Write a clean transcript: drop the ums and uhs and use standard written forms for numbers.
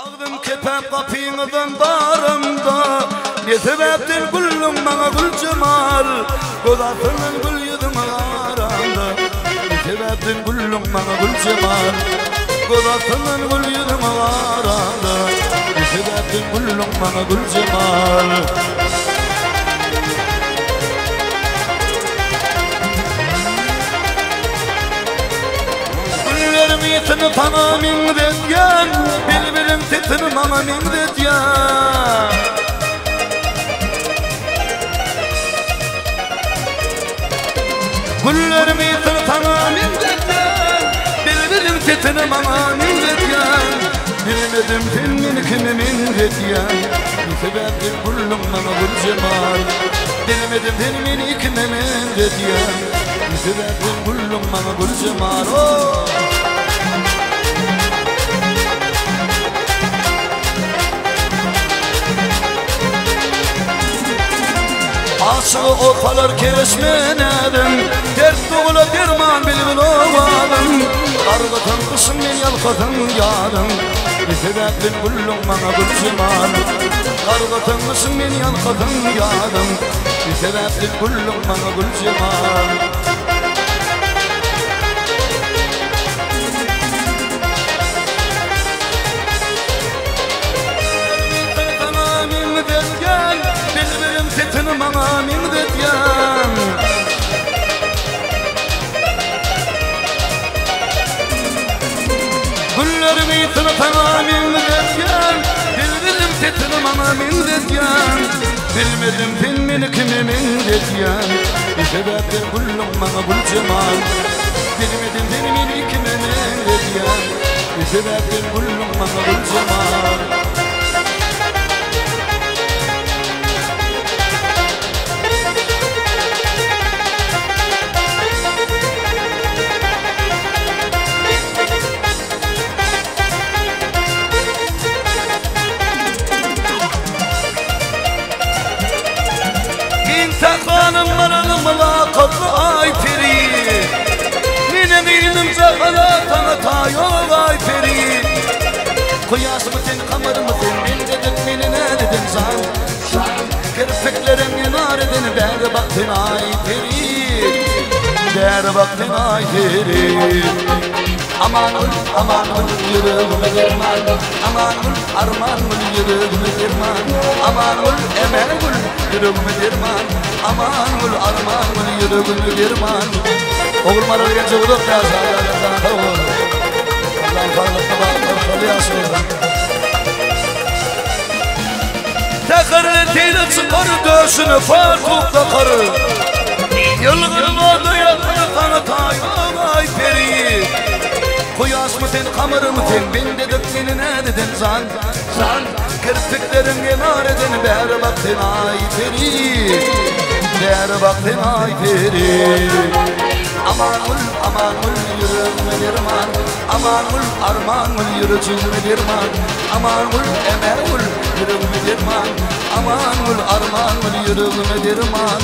Ağdım kepem kapıyınızdan darımda, ne sebeptir güllüm bana gül cemal, Godasının gül yüzüm aramda. Ne sebeptir güllüm bana gül cemal, Godasının gül yüzüm aramda. Ne sebeptir güllüm bana gül cemal. Tını bana minretyen, bilbilim titini bana minretyen. Güllerimi tını bana minretyen, bilbilim titini bana minretyen. Bilmedim filmin kimi minretyen, sebeptir güllüm bana gül cemal. Bilmedim filmin kimi minretyen, sebeptir güllüm bana gül cemal. Aşığı ortalar keresmenedim, dert doğula derman bilbil ovalım. Kargıtın kışın men yalkatın yarım, ne sebeptin güllüm bana gül cemal. Kargıtın kışın men yalkatın yarım, ne sebeptin güllüm bana gül cemal. Titini bana minretyen, güllerimi tını bana minretyen, bilmedim titini bana minretyen. Bilmedim filmini kimi minretyen, ne sebeptir güllüm bana gül cemal. Bilmedim filmini kimi minretyen, ne sebeptir güllüm bana gül cemal. Takanım maranım lakatlı ay peri, Nine minim zahalatana tayo ay peri. Kuyas mısın kamar mısın, ben dedim beni ne dedin sen. Kirpiklerim yanar edin, der baktın ay peri, der baktın ay peri. Aman ul yüreğime girman, aman ul arman ul yüreğime girman, aman ul emel ul yüreğime girman, aman ul arman ul yüreğime girman. Oğulmalar gence uduk ya sağlarından kavur, Allah'ın farlıklı bağlı yasıyla. Tekarlı teyze çıkar döşünü farkukla karı, yılgın vardı yakını kanatay ay peri. Kuyas mısın, kamır mısın, ben dedim seni ne dedin san. Kirpiklerim yanar edin, der baktın ay peri, der baktın ay peri. Aman ul yüreğime derman, aman ul arman ul yüreğime derman, aman ul emel ul yüreğime derman, aman ul arman ul yüreğime derman.